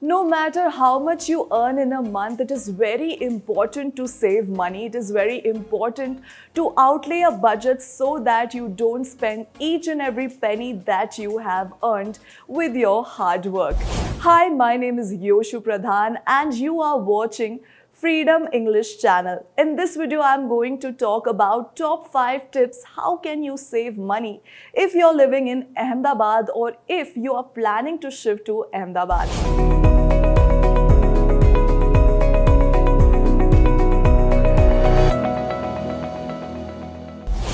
No matter how much you earn in a month, it is very important to save money. It is very important to outlay a budget so that you don't spend each and every penny that you have earned with your hard work. Hi, my name is Yoshu Pradhan and you are watching Freedom English channel. In this video, I'm going to talk about top 5 tips how can you save money if you're living in Ahmedabad or if you are planning to shift to Ahmedabad.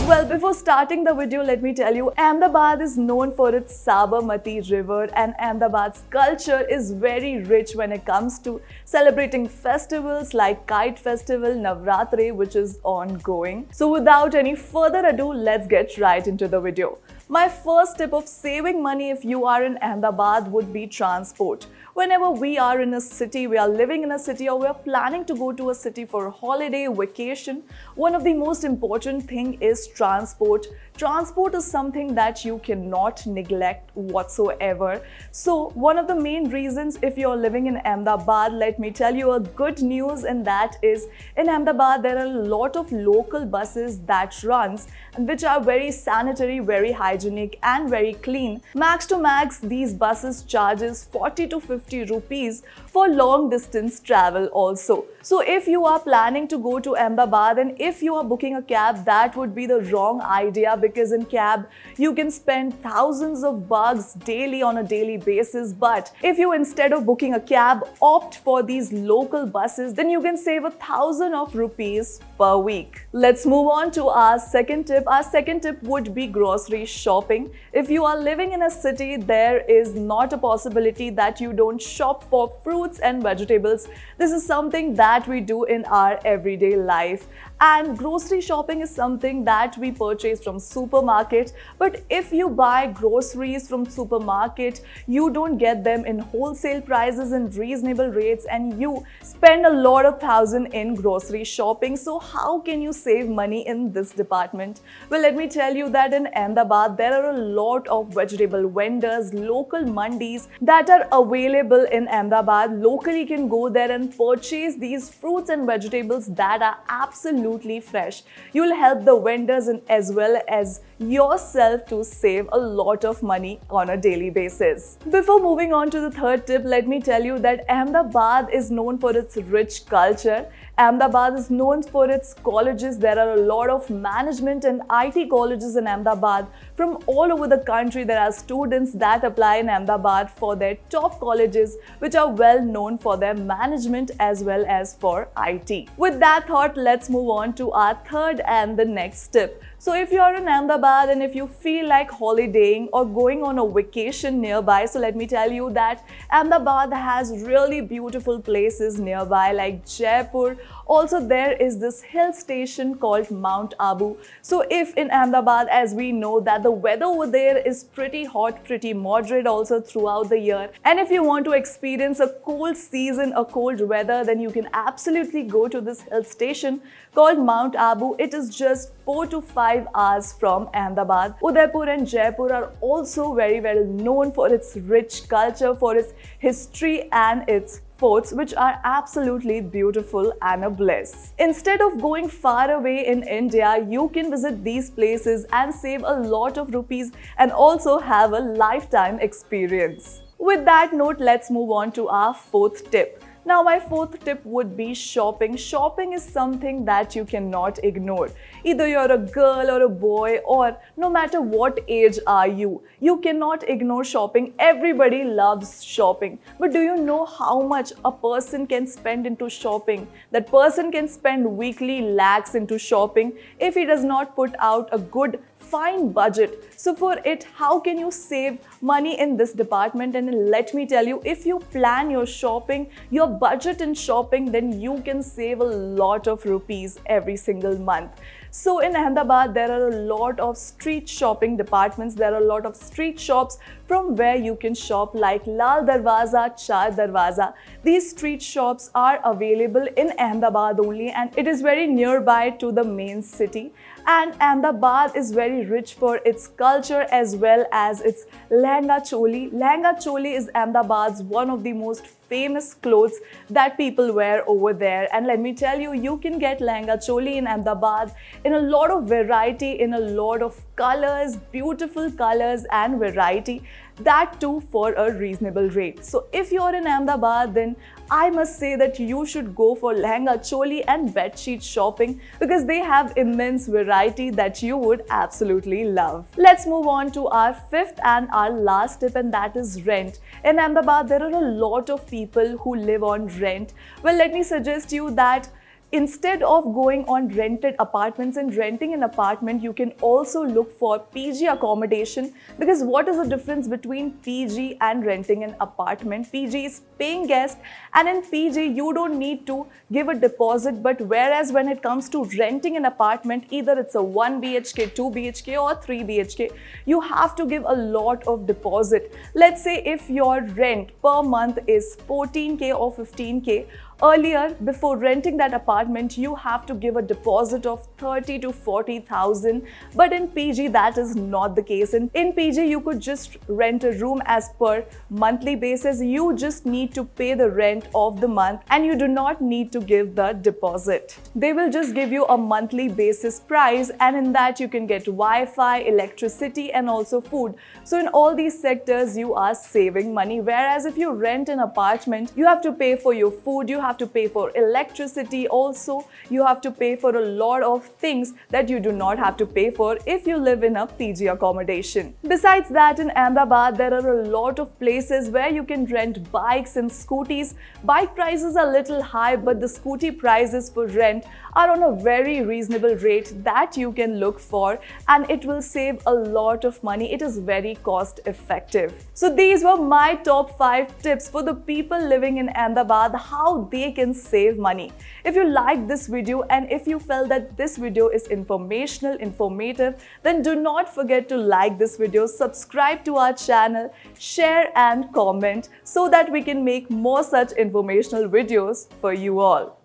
Well, before starting the video, let me tell you, Ahmedabad is known for its Sabarmati river and Ahmedabad's culture is very rich when it comes to celebrating festivals like Kite Festival, Navratri, which is ongoing. So without any further ado, let's get right into the video. My first tip of saving money if you are in Ahmedabad would be transport. Whenever we are in a city, we are living in a city or we are planning to go to a city for a holiday, vacation, one of the most important thing is transport. Transport is something that you cannot neglect whatsoever. So one of the main reasons if you're living in Ahmedabad, let me tell you a good news, and that is in Ahmedabad there are a lot of local buses that runs which are very sanitary, very hygienic and very clean. Max to max, these buses charges 40 to 50 rupees for long distance travel also. So if you are planning to go to Ahmedabad and if you are booking a cab, that would be the wrong idea, because in cab you can spend thousands of bucks daily on a daily basis. But if you, instead of booking a cab, opt for these local buses, then you can save 1,000 of rupees per week. Let's move on to our second tip. Our second tip would be grocery shopping. If you are living in a city, there is not a possibility that you don't shop for fruits and vegetables. This is something that we do in our everyday life, and grocery shopping is something that we purchase from supermarket. But if you buy groceries from supermarket, you don't get them in wholesale prices and reasonable rates, and you spend a lot of thousand in grocery shopping. So how can you save money in this department? Well, let me tell you that in Ahmedabad there are a lot of vegetable vendors, local mandis that are available in Ahmedabad. Locally you can go there and purchase these fruits and vegetables that are absolutely fresh. You'll help the vendors and as well as yourself to save a lot of money on a daily basis. Before moving on to the third tip, let me tell you that Ahmedabad is known for its rich culture. Ahmedabad is known for its colleges. There are a lot of management and IT colleges in Ahmedabad. From all over the country, there are students that apply in Ahmedabad for their top colleges, which are well known for their management as well as for IT. With that thought, let's move on to our third and the next tip. So if you are in Ahmedabad and if you feel like holidaying or going on a vacation nearby, so let me tell you that Ahmedabad has really beautiful places nearby like Jaipur. Also, there is this hill station called Mount Abu. So if in Ahmedabad, as we know that the weather over there is pretty hot, pretty moderate also throughout the year, and if you want to experience a cold season, a cold weather, then you can absolutely go to this hill station called Mount Abu. It is just 4 to 5 hours from Ahmedabad. Udaipur and Jaipur are also very well known for its rich culture, for its history and its forts, which are absolutely beautiful and a bliss. Instead of going far away in India, you can visit these places and save a lot of rupees and also have a lifetime experience. With that note, let's move on to our fourth tip. Now, my fourth tip would be shopping. Shopping is something that you cannot ignore. Either you're a girl or a boy, or no matter what age are you cannot ignore shopping. Everybody loves shopping. But do you know how much a person can spend into shopping? That person can spend weekly lakhs into shopping if he does not put out a good fine budget. So for it, how can you save money in this department? And let me tell you, if you plan your shopping, your budget in shopping, then you can save a lot of rupees every single month. So in Ahmedabad, there are a lot of street shopping departments. There are a lot of street shops from where you can shop, like Lal Darwaza, Char Darwaza. These street shops are available in Ahmedabad only, and it is very nearby to the main city. And Ahmedabad is very rich for its culture as well as its lehenga choli. Lehenga choli is Ahmedabad's one of the most famous clothes that people wear over there. And let me tell you, you can get lehenga choli in Ahmedabad in a lot of variety, in a lot of colors, beautiful colors and variety, that too for a reasonable rate. So if you're in Ahmedabad, then I must say that you should go for lehenga choli and bedsheet shopping, because they have immense variety that you would absolutely love. Let's move on to our fifth and our last tip, and that is rent. In Ahmedabad, there are a lot of people who live on rent. Well, let me suggest you that instead of going on rented apartments and renting an apartment, you can also look for PG accommodation, because what is the difference between PG and renting an apartment? PG is paying guest, and in PG you don't need to give a deposit, but whereas when it comes to renting an apartment, either it's a 1 BHK, 2 BHK or 3 BHK, you have to give a lot of deposit. Let's say if your rent per month is 14K or 15K, earlier, before renting that apartment, you have to give a deposit of 30 to 40,000. But in PG, that is not the case. In PG, you could just rent a room as per monthly basis. You just need to pay the rent of the month and you do not need to give the deposit. They will just give you a monthly basis price, and in that you can get Wi-Fi, electricity and also food. So in all these sectors, you are saving money. Whereas if you rent an apartment, you have to pay for your food, you have to pay for electricity, also you have to pay for a lot of things that you do not have to pay for if you live in a PG accommodation. Besides that, in Ahmedabad there are a lot of places where you can rent bikes and scooties. Bike prices are a little high, but the scooty prices for rent are on a very reasonable rate that you can look for, and it will save a lot of money. It is very cost effective. So these were my top 5 tips for the people living in Ahmedabad, how they can save money. If you liked this video and if you felt that this video is informational, informative, then do not forget to like this video, subscribe to our channel, share and comment so that we can make more such informational videos for you all.